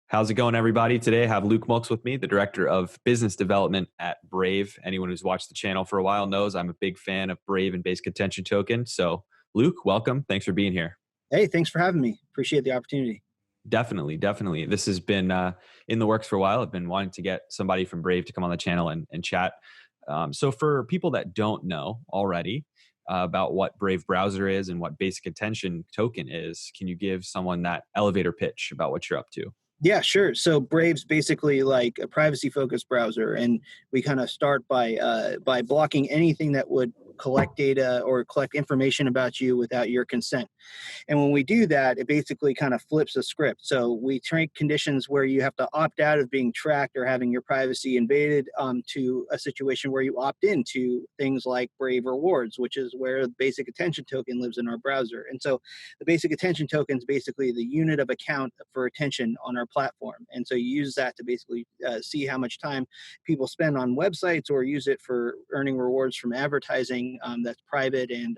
How's it going, everybody? Today I have Luke Mulks with me, the Director of Business Development at Brave. Anyone who's watched the channel for a while knows I'm a big fan of Brave and Basic Attention Token. So, Luke, welcome. Thanks for being here. Hey, thanks for having me. Appreciate the opportunity. Definitely. This has been in the works for a while. I've been wanting to get somebody from Brave to come on the channel and chat. So for people that don't know already about what Brave Browser is and what Basic Attention Token is, can you give someone that elevator pitch about what you're up to? Yeah, sure. So Brave's basically like a privacy-focused browser, and we kind of start by blocking anything that would collect data or collect information about you without your consent. And when we do that, it basically kind of flips a script. So we take conditions where you have to opt out of being tracked or having your privacy invaded to a situation where you opt into things like Brave Rewards, which is where the Basic Attention Token lives in our browser. And so the Basic Attention Token is basically the unit of account for attention on our platform. And so you use that to basically see how much time people spend on websites or use it for earning rewards from advertising that's private and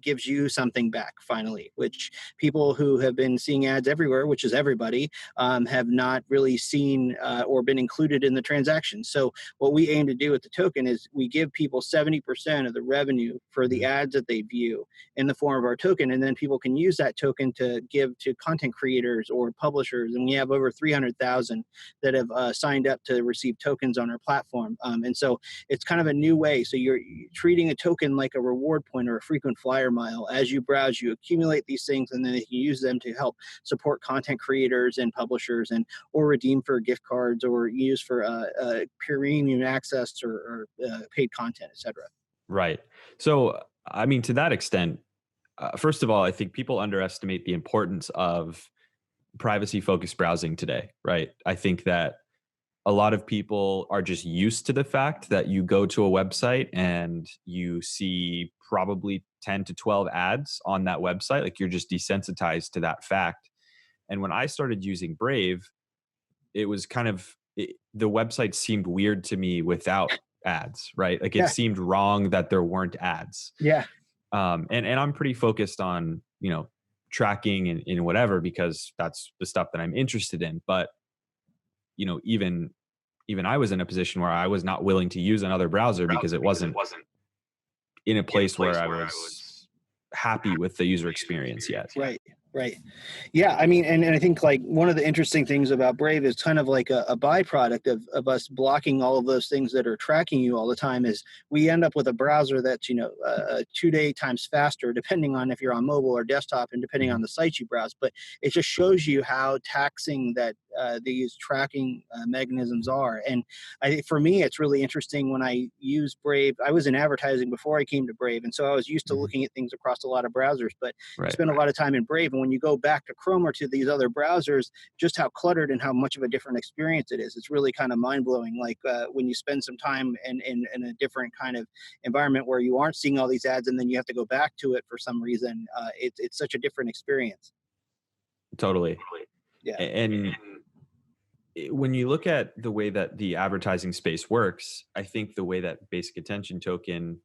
gives you something back finally, which people who have been seeing ads everywhere, which is everybody, have not really seen or been included in the transaction. So what we aim to do with the token is we give people 70% of the revenue for the ads that they view in the form of our token, and then people can use that token to give to content creators or publishers. And we have over 300,000 that have signed up to receive tokens on our platform. And so it's kind of a new way. So you're treating a token like a reward point or a frequent flyer mile. As you browse, you accumulate these things, and then you use them to help support content creators and publishers, and or redeem for gift cards, or use for premium access or paid content, etc. Right. So, I mean, to that extent, first of all, I think people underestimate the importance of privacy-focused browsing today, right? I think that a lot of people are just used to the fact that you go to a website and you see probably 10 to 12 ads on that website. Like, you're just desensitized to that fact. And when I started using Brave, it was kind of, the website seemed weird to me without ads, right? Like, it seemed wrong that there weren't ads. Yeah. And I'm pretty focused on, tracking and whatever, because that's the stuff that I'm interested in. But even I was in a position where I was not willing to use another browser because it wasn't in a place where I was happy with the user experience yet. Right. Yeah, I mean, and I think like one of the interesting things about Brave is kind of like a byproduct of us blocking all of those things that are tracking you all the time, is we end up with a browser that's, 2 times faster, depending on if you're on mobile or desktop and depending on the sites you browse. But it just shows you how taxing that these tracking mechanisms are. And for me, it's really interesting when I use Brave. I was in advertising before I came to Brave, and so I was used to looking at things across a lot of browsers, but I spent a lot of time in Brave. And when you go back to Chrome or to these other browsers, just how cluttered and how much of a different experience it is. It's really kind of mind-blowing. Like when you spend some time in a different kind of environment where you aren't seeing all these ads, and then you have to go back to it for some reason, it's such a different experience. Totally. Yeah. And when you look at the way that the advertising space works, I think the way that Basic Attention Token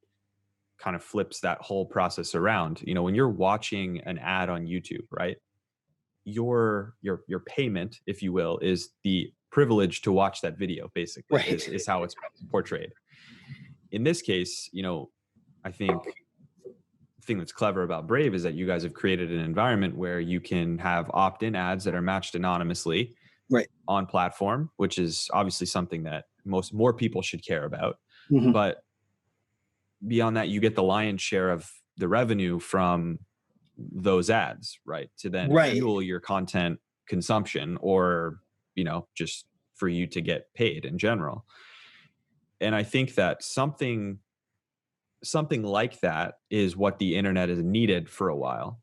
kind of flips that whole process around. When you're watching an ad on YouTube, right? Your payment, if you will, is the privilege to watch that video, basically, right. is how it's portrayed. In this case, I think the thing that's clever about Brave is that you guys have created an environment where you can have opt-in ads that are matched anonymously on platform, which is obviously something that more people should care about. Mm-hmm. But beyond that, you get the lion's share of the revenue from those ads, right? To then fuel your content consumption, or, just for you to get paid in general. And I think that something like that is what the internet has needed for a while.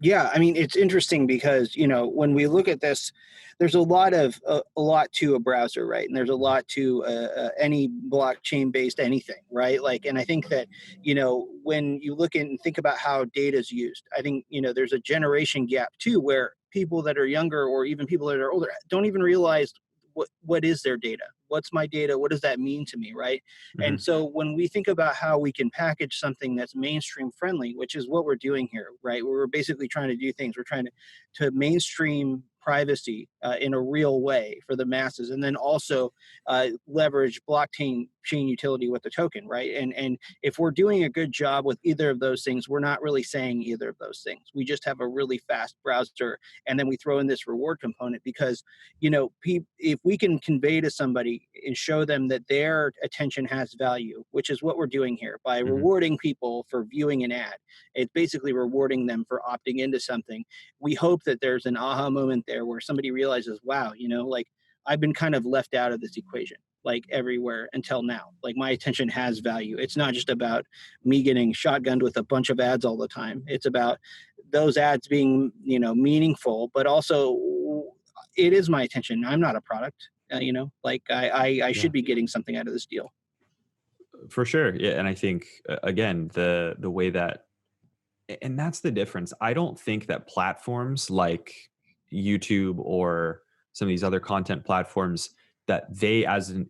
Yeah, I mean, it's interesting because, when we look at this, there's a lot to a browser, right? And there's a lot to any blockchain-based anything, right? Like, and I think that, when you look and think about how data is used, I think, there's a generation gap too, where people that are younger or even people that are older don't even realize what is their data? What's my data? What does that mean to me, right? Mm-hmm. And so when we think about how we can package something that's mainstream friendly, which is what we're doing here, right? We're basically trying to do things. We're trying to mainstream privacy in a real way for the masses, and then also leverage blockchain chain utility with the token, right? And if we're doing a good job with either of those things, we're not really saying either of those things. We just have a really fast browser, and then we throw in this reward component because, if we can convey to somebody and show them that their attention has value, which is what we're doing here by Hmm. rewarding people for viewing an ad, it's basically rewarding them for opting into something. We hope that there's an aha moment there where somebody realizes, wow, like I've been kind of left out of this equation, like everywhere until now. Like my attention has value. It's not just about me getting shotgunned with a bunch of ads all the time. It's about those ads being, meaningful, but also it is my attention. I'm not a product. Like I Yeah, should be getting something out of this deal. for sure. Yeah, and I think again the way that, and that's the difference. I don't think that platforms like YouTube or some of these other content platforms, that they as an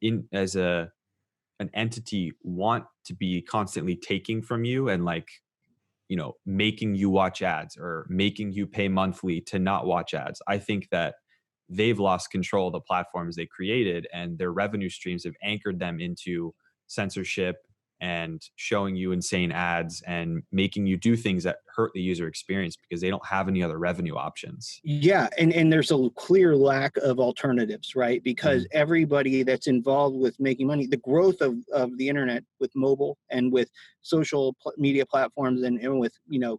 entity want to be constantly taking from you and like, making you watch ads or making you pay monthly to not watch ads. I think that they've lost control of the platforms they created, and their revenue streams have anchored them into censorship and showing you insane ads and making you do things that hurt the user experience because they don't have any other revenue options. Yeah, and there's a clear lack of alternatives, right? Because Mhm. everybody that's involved with making money, the growth of the internet with mobile and with social media platforms and with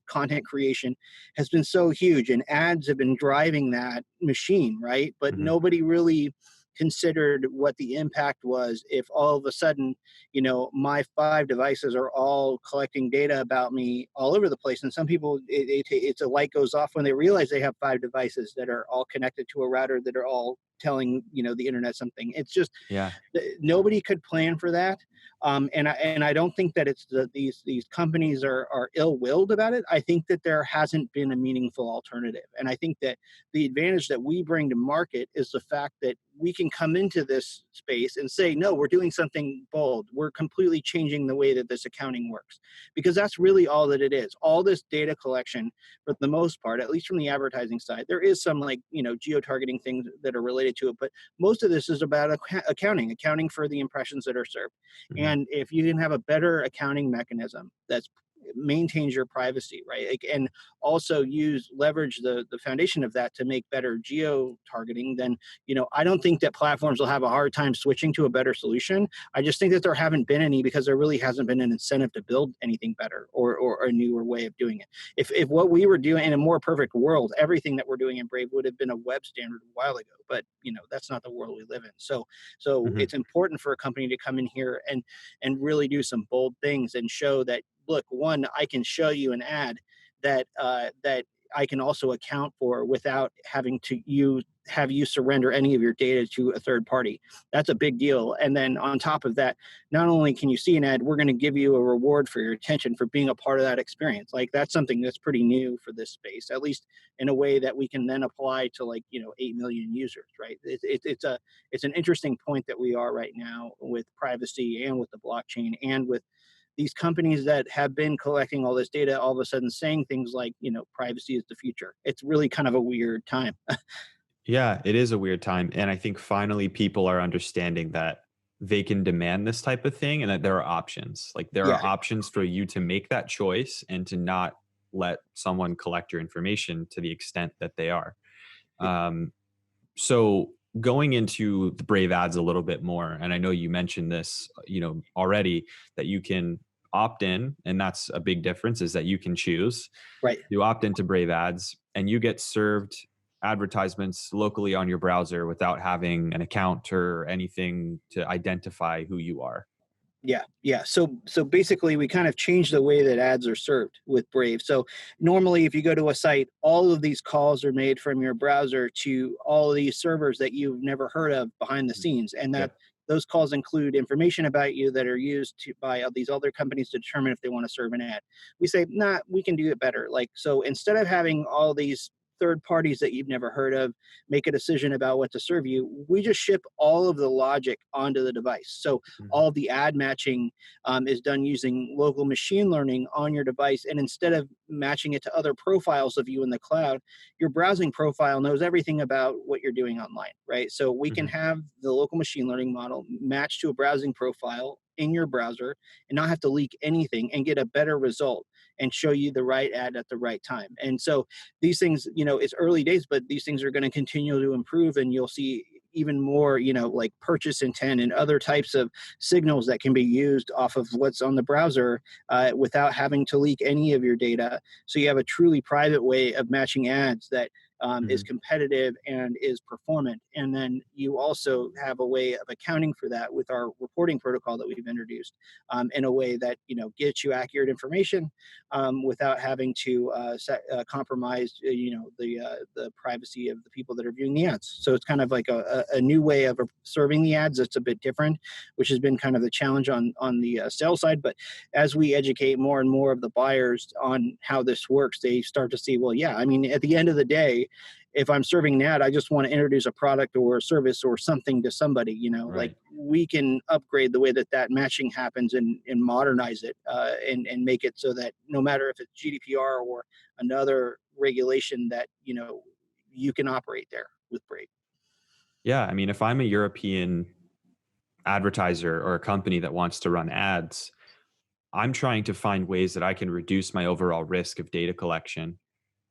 content creation has been so huge, and ads have been driving that machine, right? But Mhm. nobody really considered what the impact was if all of a sudden my 5 devices are all collecting data about me all over the place. And some people, it's a light goes off when they realize they have 5 devices that are all connected to a router that are all telling the internet something. It's just Yeah. nobody could plan for that. And I don't think that it's these companies are ill-willed about it. I think that there hasn't been a meaningful alternative, and I think that the advantage that we bring to market is the fact that we can come into this space and say, no, we're doing something bold. We're completely changing the way that this accounting works, because that's really all that it is. All this data collection, for the most part, at least from the advertising side, there is some geo-targeting things that are related to it, but most of this is about accounting for the impressions that are served. Mhm. And if you can have a better accounting mechanism that maintains your privacy, right, and also leverage the foundation of that to make better geo targeting, then I don't think that platforms will have a hard time switching to a better solution. I just think that there haven't been any, because there really hasn't been an incentive to build anything better or a newer way of doing it. If what we were doing in a more perfect world, everything that we're doing in Brave would have been a web standard a while ago, but that's not the world we live in. So Mhm. it's important for a company to come in here and really do some bold things and show that, look, one, I can show you an ad that I can also account for without having to have you surrender any of your data to a third party. That's a big deal. And then on top of that, not only can you see an ad, we're going to give you a reward for your attention for being a part of that experience. Like that's something that's pretty new for this space, at least in a way that we can then apply to 8 million users, right? It's an interesting point that we are right now with privacy and with the blockchain and with these companies that have been collecting all this data all of a sudden saying things like privacy is the future. It's really kind of a weird time. Yeah, it is a weird time. And I think finally people are understanding that they can demand this type of thing and that there are options. Like there Yeah. are options for you to make that choice and to not let someone collect your information to the extent that they are. Um, so going into the Brave ads a little bit more, and I know you mentioned this, already, that you can opt in, and that's a big difference, is that you can choose. Right. You opt into Brave ads and you get served advertisements locally on your browser without having an account or anything to identify who you are. Yeah. So basically, we kind of changed the way that ads are served with Brave. So normally, if you go to a site, all of these calls are made from your browser to all of these servers that you've never heard of behind the Mhm. scenes, and that Yep. those calls include information about you that are used by these other companies to determine if they want to serve an ad. We say, nah, we can do it better. Like, so instead of having all these third parties that you've never heard of make a decision about what to serve you. We just ship all of the logic onto the device. So Mhm. all of the ad matching is done using local machine learning on your device. And instead of matching it to other profiles of you in the cloud, your browsing profile knows everything about what you're doing online, right? So we can Mhm. have the local machine learning model matched to a browsing profile in your browser and not have to leak anything and get a better result and show you the right ad at the right time. And so these things, it's early days, but these things are going to continue to improve, and you'll see even more, like purchase intent and other types of signals that can be used off of what's on the browser without having to leak any of your data. So you have a truly private way of matching ads that is Mhm. competitive and is performant. And then you also have a way of accounting for that with our reporting protocol that we've introduced in a way that gets you accurate information without having to compromise the privacy of the people that are viewing the ads. So it's kind of like a new way of serving the ads that's a bit different, which has been kind of the challenge on the sales side. But as we educate more and more of the buyers on how this works, they start to see, well, yeah, I mean, at the end of the day, if I'm serving an ad, I just want to introduce a product or a service or something to somebody. Like Right. we can upgrade the way that matching happens and modernize it and make it so that no matter if it's GDPR or another regulation, that you can operate there with Brave. Yeah. I mean, if I'm a European advertiser or a company that wants to run ads, I'm trying to find ways that I can reduce my overall risk of data collection.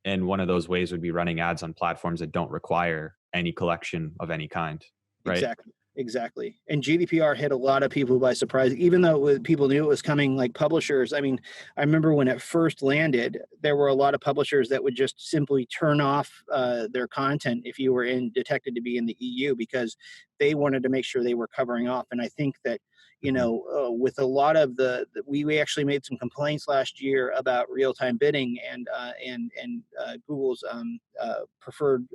And one of those ways would be running ads on platforms that don't require any collection of any kind. Right. Exactly. Exactly. And GDPR hit a lot of people by surprise, even though people knew it was coming, like publishers. I mean, I remember when it first landed, there were a lot of publishers that would just simply turn off their content if you were detected to be in the EU because they wanted to make sure they were covering off. And I think that, Mhm. with a lot of we actually made some complaints last year about real time bidding and Google's preferred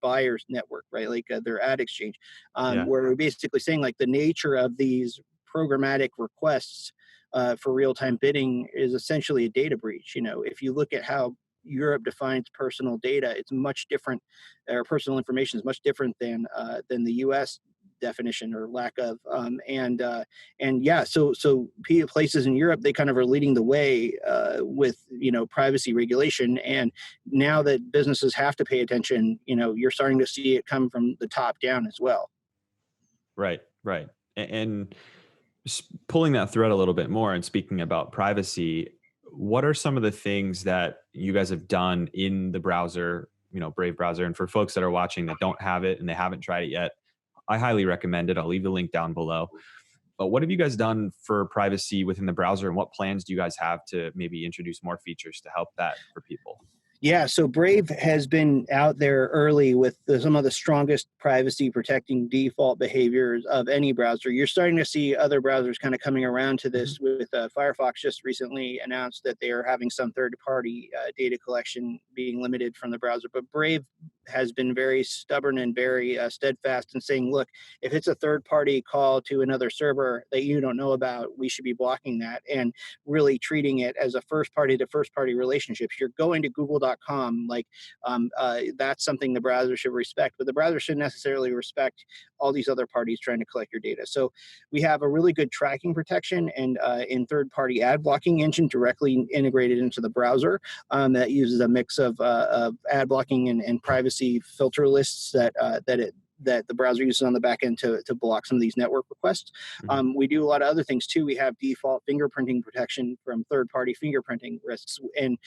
buyers network, right? Like their ad exchange Yeah. where we're basically saying like the nature of these programmatic requests for real-time bidding is essentially a data breach. If you look at how Europe defines personal data, it's much different, or personal information is much different than the U.S. definition or lack of and yeah, so places in Europe, they kind of are leading the way with privacy regulation, and now that businesses have to pay attention, you're starting to see it come from the top down as well. Right. Right. And pulling that thread a little bit more and speaking about privacy, what are some of the things that you guys have done in the browser, Brave browser? And for folks that are watching that don't have it and they haven't tried it yet, I highly recommend it. I'll leave the link down below. But what have you guys done for privacy within the browser, and what plans do you guys have to maybe introduce more features to help that for people? Yeah, so Brave has been out there early with some of the strongest privacy protecting default behaviors of any browser. You're starting to see other browsers kind of coming around to Mhm. this with Firefox just recently announced that they are having some third party data collection being limited from the browser. But Brave has been very stubborn and very steadfast in saying, look, if it's a third party call to another server that you don't know about, we should be blocking that and really treating it as a first party to first party relationship. You're going to google.com, like that's something the browser should respect, but the browser shouldn't necessarily respect all these other parties trying to collect your data. So we have a really good tracking protection and in third party ad blocking engine directly integrated into the browser that uses a mix of ad blocking and privacy filter lists that the browser uses on the back end to block some of these network requests. Mhm. We do a lot of other things too. We have default fingerprinting protection from third-party fingerprinting risks, and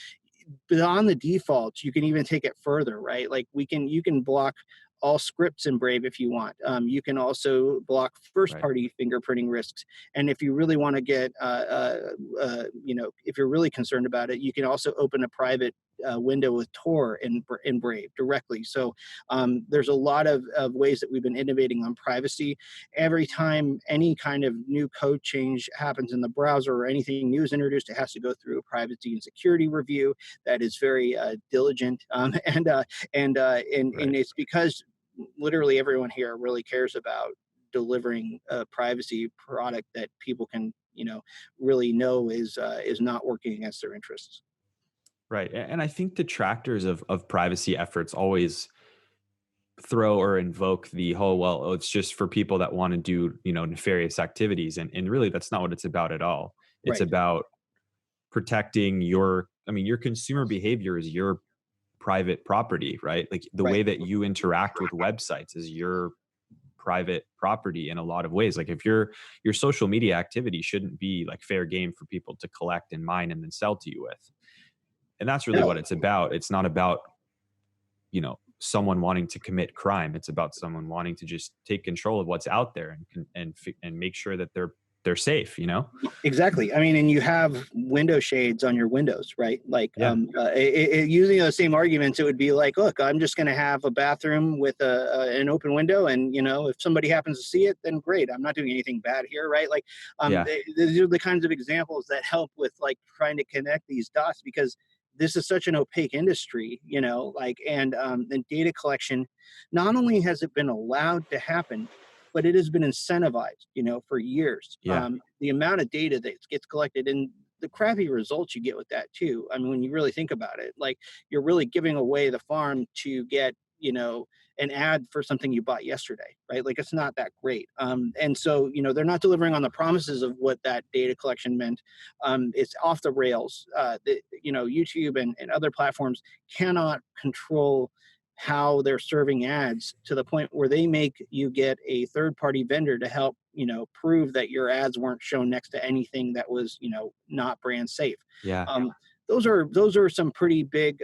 beyond the defaults, you can even take it further, right? Like you can block all scripts in Brave if you want. You can also block Right. first-party fingerprinting risks, and if you really want to get, if you're really concerned about it, you can also open a private window with Tor in Brave directly. So there's a lot of ways that we've been innovating on privacy. Every time any kind of new code change happens in the browser or anything new is introduced, it has to go through a privacy and security review that is very diligent, and Right. it's because literally everyone here really cares about delivering a privacy product that people can really know is not working against their interests. Right. And I think detractors of privacy efforts always throw or invoke the whole, well, oh, it's just for people that want to do, nefarious activities. And really that's not what it's about at all. It's Right, about protecting your consumer behavior is your private property, right? Like the right, way that you interact with websites is your private property in a lot of ways. Like if your social media activity shouldn't be like fair game for people to collect and mine and then sell to you with. And that's really what no, it's about. It's not about, someone wanting to commit crime. It's about someone wanting to just take control of what's out there and make sure that they're safe. exactly. I mean, and you have window shades on your windows, right? Like, Yeah. using those same arguments, it would be like, look, I'm just going to have a bathroom with an open window, and if somebody happens to see it, then great. I'm not doing anything bad here, right? Like, Yeah. these are the kinds of examples that help with like trying to connect these dots, because this is such an opaque industry, like, and data collection. Not only has it been allowed to happen, but it has been incentivized, for years. Yeah. The amount of data that gets collected and the crappy results you get with that too. I mean, when you really think about it, like, you're really giving away the farm to get, an ad for something you bought yesterday, right? Like, it's not that great. And so, they're not delivering on the promises of what that data collection meant. It's off the rails. YouTube and other platforms cannot control how they're serving ads to the point where they make you get a third party vendor to help prove that your ads weren't shown next to anything that was not brand safe. Yeah. Um, those are some pretty big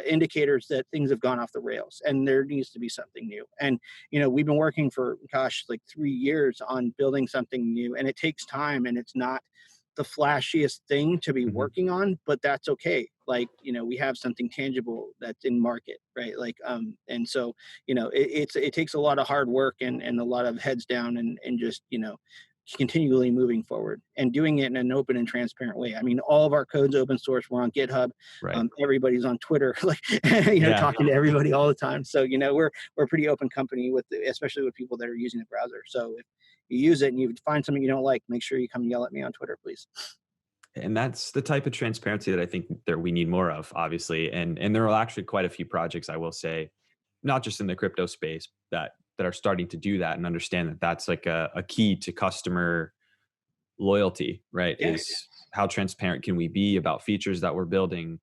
indicators that things have gone off the rails, and there needs to be something new. And we've been working for, gosh, like 3 years on building something new, and it takes time, and it's not the flashiest thing to be Mhm. working on, but that's okay. Like, we have something tangible that's in market, right? Like, and so, it takes a lot of hard work and a lot of heads down, and just, continually moving forward and doing it in an open and transparent way. I mean, all of our code's open source. We're on GitHub. Right. Everybody's on Twitter, like, Yeah. talking to everybody all the time. So, we're a pretty open company especially with people that are using the browser. So if you use it and you find something you don't like, make sure you come yell at me on Twitter, please. And that's the type of transparency that I think that we need more of, obviously. And there are actually quite a few projects, I will say, not just in the crypto space, that are starting to do that and understand that that's like a key to customer loyalty, right? Yeah, Is how transparent can we be about features that we're building,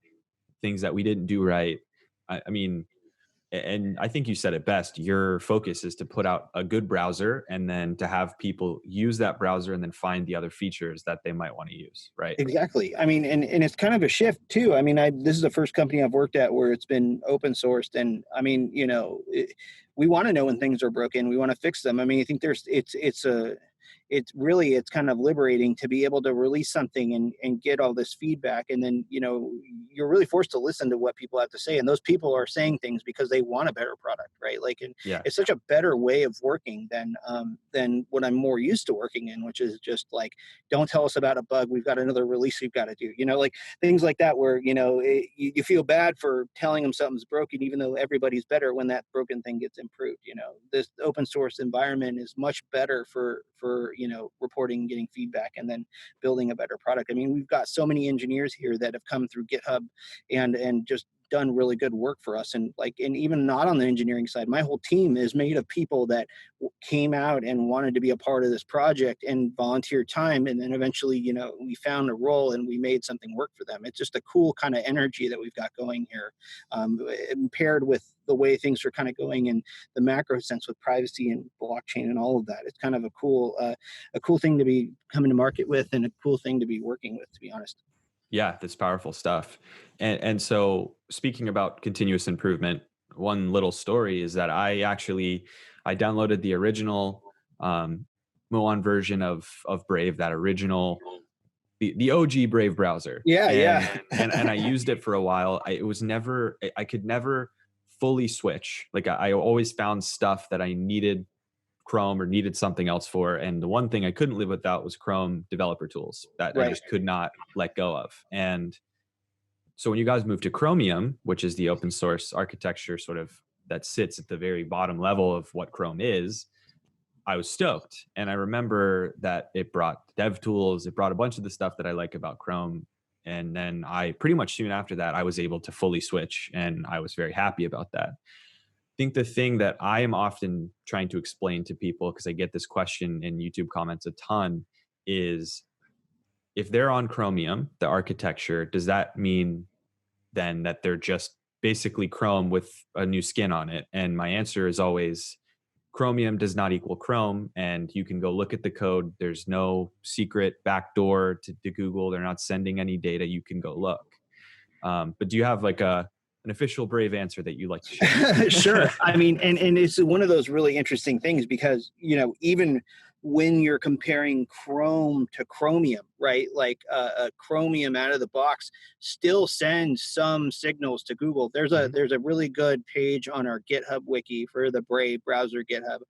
things that we didn't do right. I mean, and I think you said it best. Your focus is to put out a good browser and then to have people use that browser and then find the other features that they might want to use, right? exactly. I mean, and it's kind of a shift too. I mean, this is the first company I've worked at where it's been open sourced, and I mean, we want to know when things are broken. We want to fix them. I mean, I think it's kind of liberating to be able to release something and get all this feedback, and then you're really forced to listen to what people have to say, and those people are saying things because they want a better product, right? Like, and Yeah. it's such a better way of working than what I'm more used to working in, which is just like, don't tell us about a bug, we've got another release we've got to do, like things like that, where you feel bad for telling them something's broken, even though everybody's better when that broken thing gets improved. This open source environment is much better for reporting, getting feedback, and then building a better product. I mean, we've got so many engineers here that have come through GitHub and just done really good work for us. And like, and even not on the engineering side, my whole team is made of people that came out and wanted to be a part of this project and volunteered time, and then eventually we found a role and we made something work for them. It's just a cool kind of energy that we've got going here, paired with the way things are kind of going in the macro sense with privacy and blockchain and all of that. It's kind of a cool thing to be coming to market with, and a cool thing to be working with, to be honest. Yeah, that's powerful stuff. And so speaking about continuous improvement, one little story is that I downloaded the original Muon version of Brave, that original the OG Brave browser. Yeah, And yeah. and I used it for a while. It was never I could never fully switch. Like I always found stuff that I needed Chrome or needed something else for. And the one thing I couldn't live without was Chrome developer tools that I Right. just could not let go of. And so when you guys moved to Chromium, which is the open source architecture sort of that sits at the very bottom level of what Chrome is, I was stoked. And I remember that it brought dev tools, it brought a bunch of the stuff that I like about Chrome And then I pretty much soon after that, I was able to fully switch, and I was very happy about that. I think the thing that I am often trying to explain to people, because I get this question in YouTube comments a ton, is if they're on Chromium, the architecture, does that mean then that they're just basically Chrome with a new skin on it? And my answer is always Chromium does not equal Chrome. And you can go look at the code. There's no secret backdoor to Google. They're not sending any data. You can go look. But do you have like an official Brave answer that you like to Sure. share? I mean, and it's one of those really interesting things because, even when you're comparing Chrome to Chromium, right? Like a Chromium out of the box still sends some signals to Google. Mhm. There's a really good page on our GitHub wiki for the Brave browser GitHub,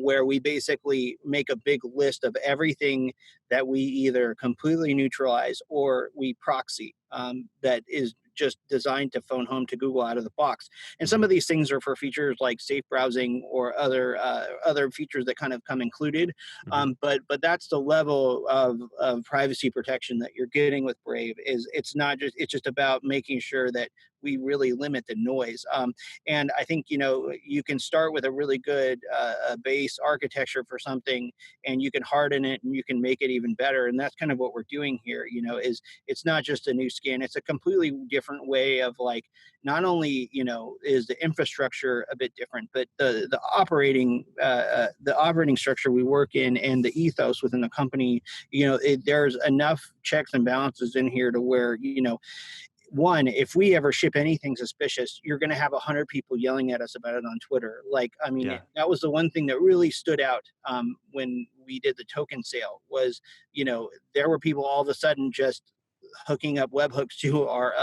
where we basically make a big list of everything that we either completely neutralize or we proxy, that is just designed to phone home to Google out of the box. And some Mhm. of these things are for features like safe browsing or other features that kind of come included. Mhm. But that's the level of privacy protection that you're getting with Brave. It's just about making sure that we really limit the noise. And I think you can start with a really good base architecture for something, and you can harden it and you can make it even better. And that's kind of what we're doing here. Is it's not just a new skin; it's a completely different way of like not only is the infrastructure a bit different, but the operating structure we work in and the ethos within the company. There's enough checks and balances in here to where one, if we ever ship anything suspicious, you're going to have 100 people yelling at us about it on Twitter. Like, I mean, Yeah. that was the one thing that really stood out when we did the token sale was, there were people all of a sudden just hooking up webhooks to our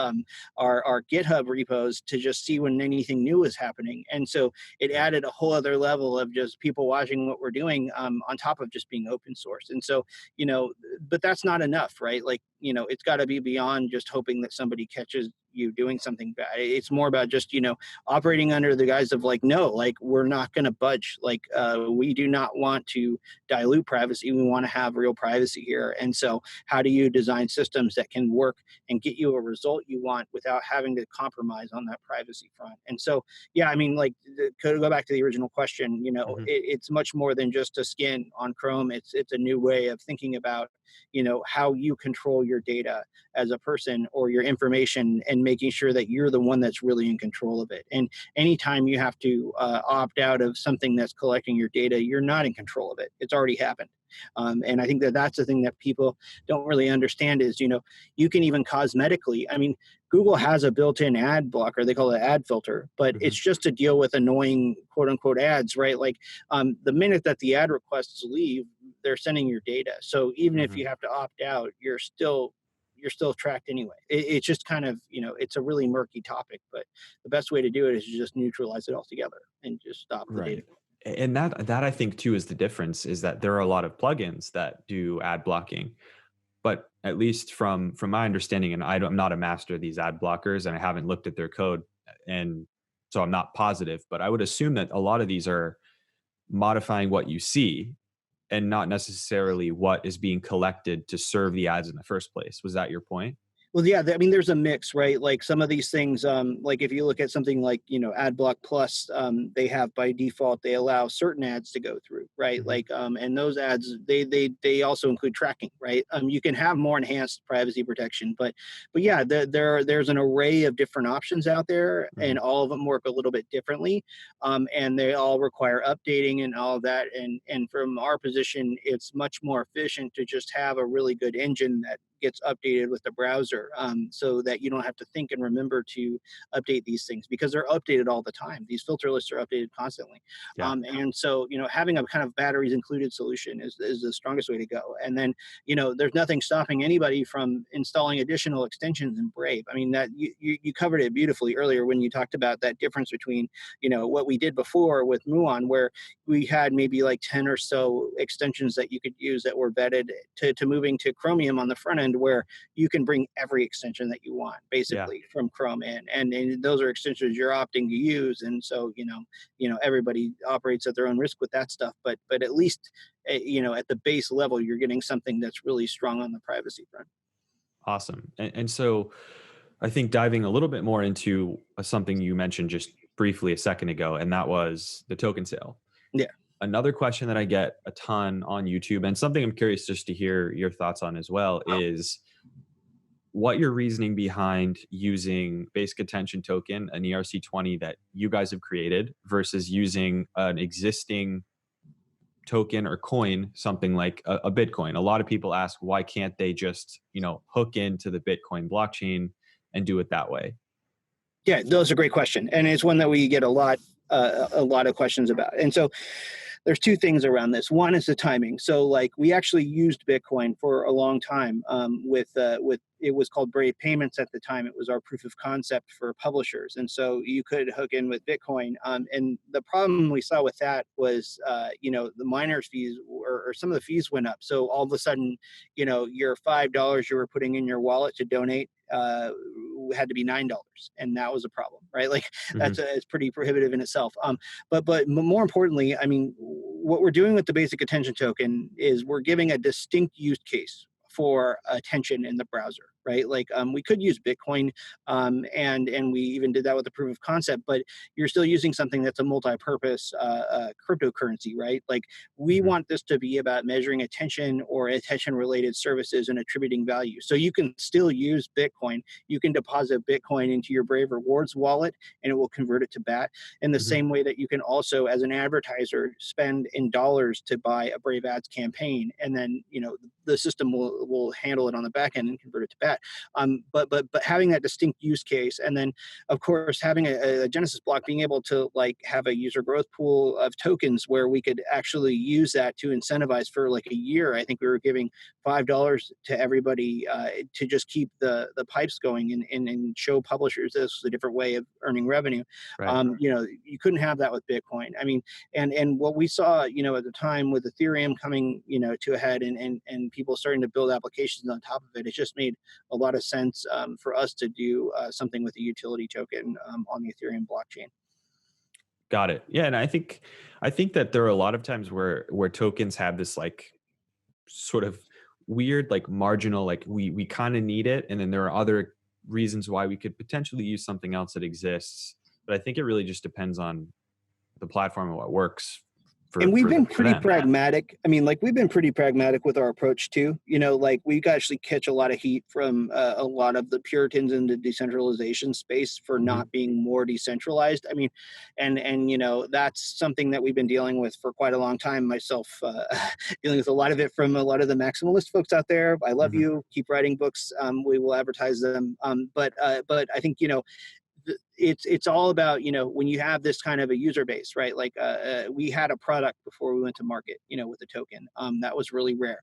GitHub repos to just see when anything new is happening. And so it Yeah. added a whole other level of just people watching what we're doing, on top of just being open source. And so, you know, but that's not enough, right? Like, it's got to be beyond just hoping that somebody catches you doing something bad. It's more about just, operating under the guise of like, no, like we're not going to budge. Like, we do not want to dilute privacy. We want to have real privacy here. And so how do you design systems that can work and get you a result you want without having to compromise on that privacy front? And so, yeah, I mean, like, to go back to the original question, Mhm. it's much more than just a skin on Chrome. It's a new way of thinking about, how you control your data as a person or your information, and making sure that you're the one that's really in control of it. And anytime you have to opt out of something that's collecting your data, you're not in control of it. It's already happened. And I think that that's the thing that people don't really understand is, you can even cosmetically, I mean, Google has a built-in ad blocker. They call it ad filter, but it's Mhm. just to deal with annoying quote unquote ads, right? Like, the minute that the ad requests leave, they're sending your data. So even if Mhm. you have to opt out, you're still tracked anyway. It's just kind of, it's a really murky topic, but the best way to do it is to just neutralize it altogether and just stop the data. Right. And that I think too is the difference, is that there are a lot of plugins that do ad blocking. But at least from my understanding, and I'm not a master of these ad blockers, and I haven't looked at their code, and so I'm not positive. But I would assume that a lot of these are modifying what you see, and not necessarily what is being collected to serve the ads in the first place. Was that your point? Well, yeah, I mean, there's a mix, right? Like some of these things, like if you look at something like, AdBlock Plus, they have by default, they allow certain ads to go through, right? Hmm. Like, and those ads, they also include tracking, right? You can have more enhanced privacy protection, but yeah, there's an array of different options out there, Hmm. and all of them work a little bit differently, and they all require updating and all of that. And from our position, it's much more efficient to just have a really good engine that gets updated with the browser, so that you don't have to think and remember to update these things because they're updated all the time. These filter lists are updated constantly. Yeah. And so, having a kind of batteries included solution is the strongest way to go. And then, there's nothing stopping anybody from installing additional extensions in Brave. I mean, that you covered it beautifully earlier when you talked about that difference between, what we did before with Muon, where we had maybe like 10 or so extensions that you could use that were vetted to moving to Chromium on the front end, where you can bring every extension that you want Yeah. basically from Chrome in, and those are extensions you're opting to use. And so, everybody operates at their own risk with that stuff, but at least, at the base level, you're getting something that's really strong on the privacy front. Awesome. And so I think diving a little bit more into something you mentioned just briefly a second ago, and that was the token sale. Yeah. Another question that I get a ton on YouTube, and something I'm curious just to hear your thoughts on as well, is what your reasoning behind using basic attention token, an ERC20 that you guys have created, versus using an existing token or coin, something like a Bitcoin. A lot of people ask, why can't they just, hook into the Bitcoin blockchain and do it that way? Yeah, those are a great question, and it's one that we get a lot of questions about. And so there's two things around this. One is the timing. So like we actually used Bitcoin for a long time with it was called Brave Payments at the time. It was our proof of concept for publishers, and so you could hook in with Bitcoin. And the problem we saw with that was the miners fees or some of the fees went up. So all of a sudden, your $5 you were putting in your wallet to donate had to be $9, and that was a problem, right? Like Hmm. it's pretty prohibitive in itself. But more importantly, I mean, what we're doing with the basic attention token is we're giving a distinct use case for attention in the browser, right? Like we could use Bitcoin, and we even did that with the proof of concept, but you're still using something that's a multi-purpose cryptocurrency, right? Like we Hmm. want this to be about measuring attention or attention-related services and attributing value. So you can still use Bitcoin. You can deposit Bitcoin into your Brave Rewards wallet, and it will convert it to BAT. In the Hmm. same way that you can also, as an advertiser, spend in dollars to buy a Brave Ads campaign, and then the system will handle it on the back end and convert it to BAT. But having that distinct use case, and then of course having a Genesis block, being able to like have a user growth pool of tokens where we could actually use that to incentivize for like a year. I think we were giving $5 to everybody to just keep the pipes going and show publishers this was a different way of earning revenue. Right. You couldn't have that with Bitcoin. I mean, and what we saw, at the time with Ethereum coming, to a head, and people starting to build applications on top of it, it just made a lot of sense for us to do something with a utility token on the Ethereum blockchain. Got it. Yeah, and I think that there are a lot of times where tokens have this like sort of weird like marginal like we kind of need it, and then there are other reasons why we could potentially use something else that exists. But I think it really just depends on the platform and what works And for we've for been for pretty them. pragmatic. I mean, like we've been pretty pragmatic with our approach too. Like we actually catch a lot of heat from a lot of the Puritans in the decentralization space for Hmm. not being more decentralized. I mean, and that's something that we've been dealing with for quite a long time. Myself, dealing with a lot of it from a lot of the maximalist folks out there. I love Hmm. you. Keep writing books. We will advertise them. But I think it's all about when you have this kind of a user base, right? Like we had a product before we went to market with a token that was really rare.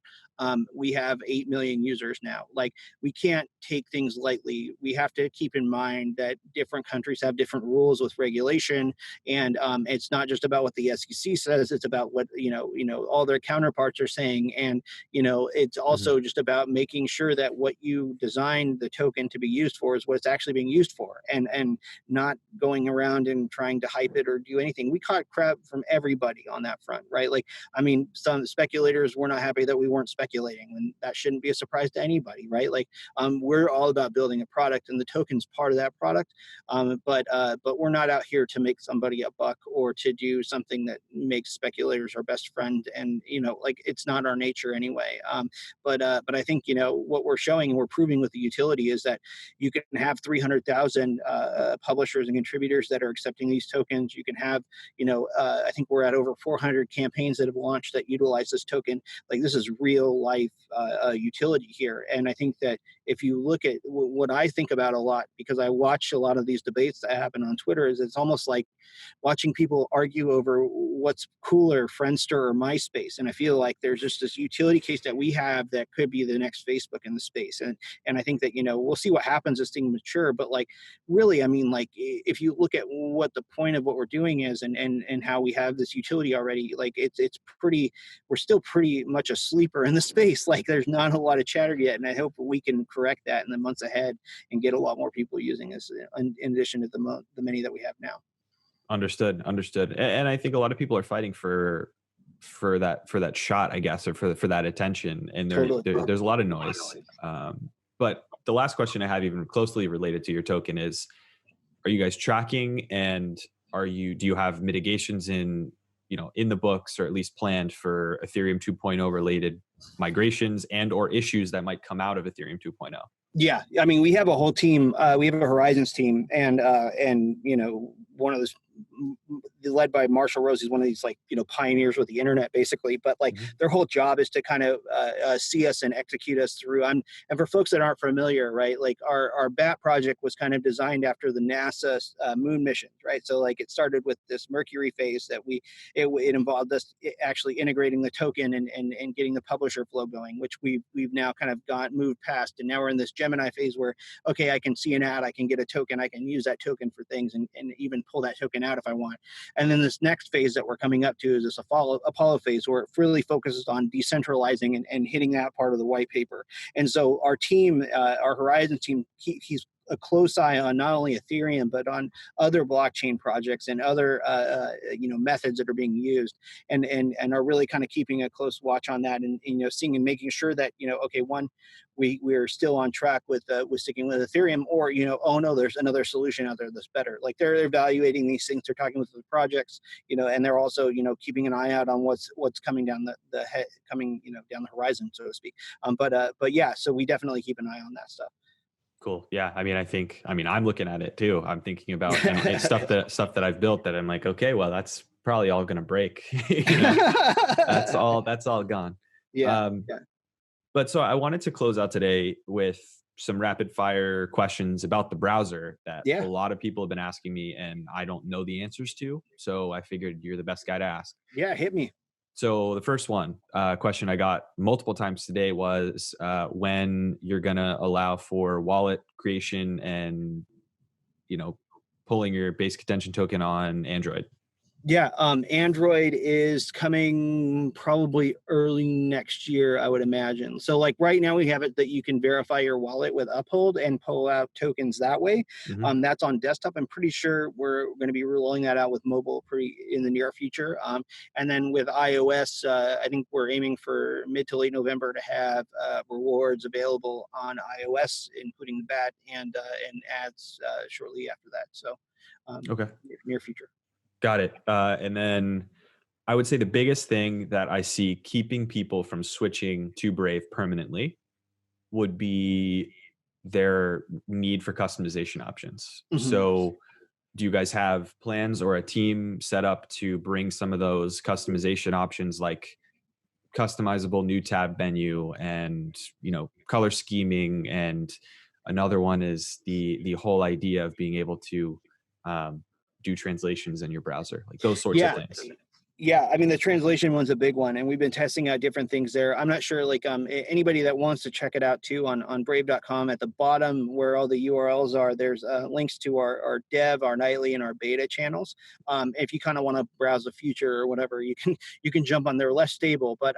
We have 8 million users now. Like we can't take things lightly. We have to keep in mind that different countries have different rules with regulation, and it's not just about what the SEC says. It's about what all their counterparts are saying, and it's Hmm. also just about making sure that what you designed the token to be used for is what it's actually being used for, and not going around and trying to hype it or do anything. We caught crap from everybody on that front, right? Like, I mean, some speculators were not happy that we weren't speculating, and that shouldn't be a surprise to anybody, right? Like, we're all about building a product, and the token's part of that product. But we're not out here to make somebody a buck or to do something that makes speculators our best friend. And like it's not our nature anyway. But I think what we're showing and we're proving with the utility is that you can have 300,000 publishers and contributors that are accepting these tokens. You can have, I think we're at over 400 campaigns that have launched that utilize this token. Like this is real life utility here. And I think that if you look at what I think about a lot, because I watch a lot of these debates that happen on Twitter, is it's almost like watching people argue over what's cooler, Friendster or MySpace. And I feel like there's just this utility case that we have that could be the next Facebook in the space. And I think that we'll see what happens as things mature. But like really, I mean, like if you look at what the point of what we're doing is, and how we have this utility already, like it's pretty. We're still pretty much a sleeper in the space. Like there's not a lot of chatter yet, and I hope we can correct that in the months ahead and get a lot more people using this in addition to the many that we have now. Understood. Understood. And I think a lot of people are fighting for that shot, I guess, or for that attention. And Totally. there's a lot of noise. But the last question I have, even closely related to your token, is: are you guys tracking, and do you have mitigations in the books, or at least planned for Ethereum 2.0 related migrations and or issues that might come out of Ethereum 2.0? Yeah, I mean, we have a whole team. We have a Horizons team, and one of those led by Marshall Rose. He's one of these pioneers with the internet, basically. But their whole job is to kind of see us and execute us through. And for folks that aren't familiar, right, like our BAT project was kind of designed after the NASA moon missions, right? So it started with this Mercury phase that it involved us actually integrating the token and getting the publisher flow going, which we've now kind of moved past, and now we're in this Gemini phase where, okay, I can see an ad, I can get a token, I can use that token for things, and even pull that token out if I want. And then this next phase that we're coming up to is this Apollo phase, where it really focuses on decentralizing and hitting that part of the white paper. And so our team, our Horizons team, he's a close eye on not only Ethereum, but on other blockchain projects and other methods that are being used, and are really kind of keeping a close watch on that, and seeing and making sure that okay, one, we're still on track with sticking with Ethereum, or oh no, there's another solution out there that's better. Like they're evaluating these things, they're talking with the projects, and they're also keeping an eye out on what's coming down the down the horizon, so to speak. But yeah, so we definitely keep an eye on that stuff. Cool. Yeah. I mean, I'm looking at it too. I'm thinking about and stuff that I've built that I'm like, okay, well, that's probably all going to break. That's all gone. Yeah. But so I wanted to close out today with some rapid fire questions about the browser that Yeah. a lot of people have been asking me and I don't know the answers to. So I figured you're the best guy to ask. Yeah. Hit me. So the first question I got multiple times today was when you're gonna allow for wallet creation and pulling your basic attention token on Android. Yeah, Android is coming probably early next year, I would imagine. So right now we have it that you can verify your wallet with Uphold and pull out tokens that way. Mm-hmm. That's on desktop. I'm pretty sure we're going to be rolling that out with mobile pretty in the near future. And then with iOS, I think we're aiming for mid to late November to have rewards available on iOS, including the BAT and ads shortly after that. So Okay. near future. Got it. And then I would say the biggest thing that I see keeping people from switching to Brave permanently would be their need for customization options. Mm-hmm. So do you guys have plans or a team set up to bring some of those customization options, like customizable new tab menu and color scheming, and another one is the whole idea of being able to do translations in your browser, like those sorts of things? Yeah, I mean, the translation one's a big one, and we've been testing out different things there. I'm not sure, anybody that wants to check it out too on brave.com, at the bottom where all the URLs are, there's links to our dev, our nightly, and our beta channels. If you kind of want to browse the future or whatever, you can jump on. They're less stable, but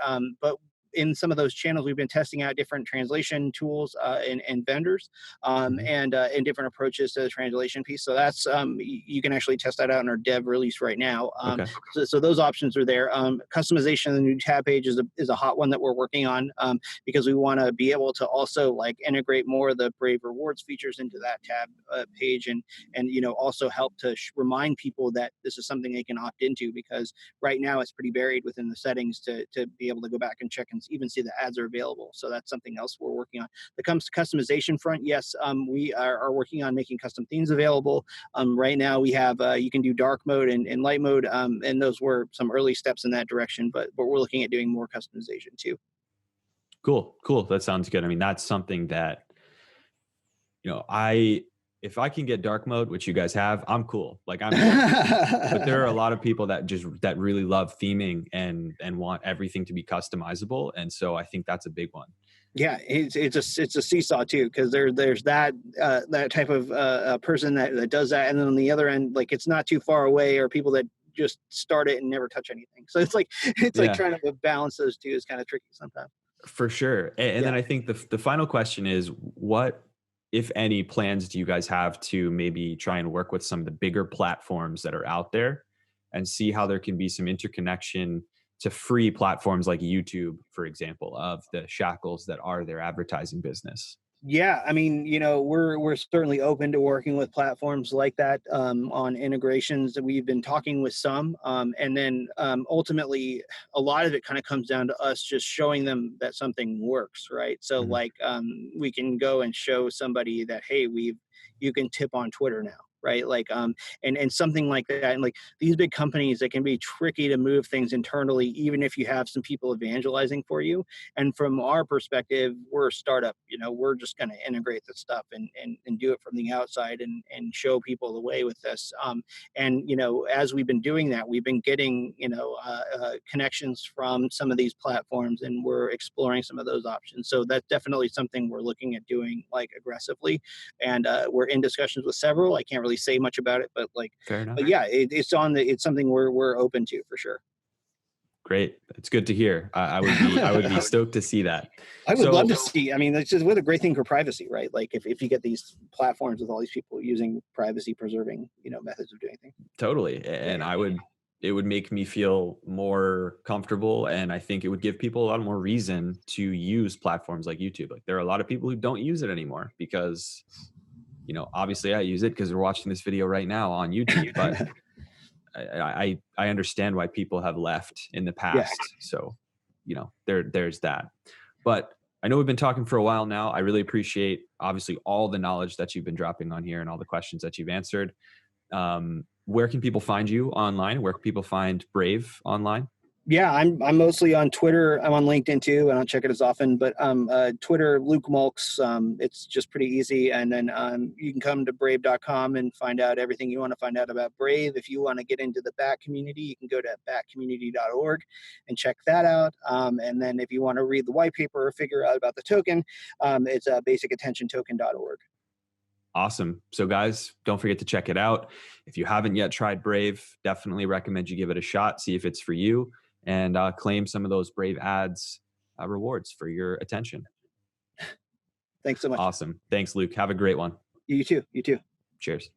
in some of those channels, we've been testing out different translation tools and vendors, and different approaches to the translation piece. So that's you can actually test that out in our dev release right now. Okay. So those options are there. Customization of the new tab page is a hot one that we're working on, because we want to be able to also integrate more of the Brave Rewards features into that tab page, and also help to remind people that this is something they can opt into, because right now it's pretty buried within the settings to be able to go back and check and even see the ads are available. So that's something else we're working on. When it comes to customization front, yes, we are working on making custom themes available. Right now we have you can do dark mode and light mode, and those were some early steps in that direction, but we're looking at doing more customization too. Cool. That sounds good. I mean, that's something that if I can get dark mode, which you guys have, I'm cool. But there are a lot of people that really love theming and want everything to be customizable. And so I think that's a big one. Yeah, it's a seesaw too, because there's that type of person that does that, and then on the other end, it's not too far away, or people that just start it and never touch anything. So it's like trying to balance those two is kind of tricky sometimes. For sure. And then I think the final question is, what, if any, plans do you guys have to maybe try and work with some of the bigger platforms that are out there and see how there can be some interconnection to free platforms like YouTube, for example, of the shackles that are their advertising business? Yeah, I mean, we're certainly open to working with platforms like that on integrations. We've been talking with some, and then ultimately, a lot of it kind of comes down to us just showing them that something works, right? So, Mhm. like, we can go and show somebody that, hey, you can tip on Twitter now, right? Like, and something like that. And like these big companies, it can be tricky to move things internally, even if you have some people evangelizing for you. And from our perspective, we're a startup. We're just going to integrate the stuff and do it from the outside and show people the way with this. And as we've been doing that, we've been getting connections from some of these platforms, and we're exploring some of those options. So that's definitely something we're looking at doing like aggressively, and we're in discussions with several. I can't really say much about it, but like, Fair enough. but yeah, it's something we're open to for sure. Great. It's good to hear. I would be stoked to see that. I would love to So see. I mean, that's just what a great thing for privacy, right? Like if you get these platforms with all these people using privacy preserving, methods of doing things. totally. Yeah, And yeah. it would make me feel more comfortable. And I think it would give people a lot more reason to use platforms like YouTube. Like there are a lot of people who don't use it anymore because, obviously I use it because we're watching this video right now on YouTube, but I understand why people have left in the Yeah. past. So, there's that. But I know we've been talking for a while now. I really appreciate obviously all the knowledge that you've been dropping on here and all the questions that you've answered. Where can people find you online? Where can people find Brave online? Yeah, I'm mostly on Twitter. I'm on LinkedIn too. I don't check it as often, but Twitter, Luke Mulks. It's just pretty easy. And then you can come to brave.com and find out everything you want to find out about Brave. If you want to get into the bat community, you can go to batcommunity.org and check that out. And then if you want to read the white paper or figure out about the token, it's basicattentiontoken.org. Awesome. So, guys, don't forget to check it out. If you haven't yet tried Brave, definitely recommend you give it a shot, see if it's for you, and claim some of those Brave ads rewards for your attention. Thanks so much. Awesome. Thanks, Luke. Have a great one. You too. You too. Cheers.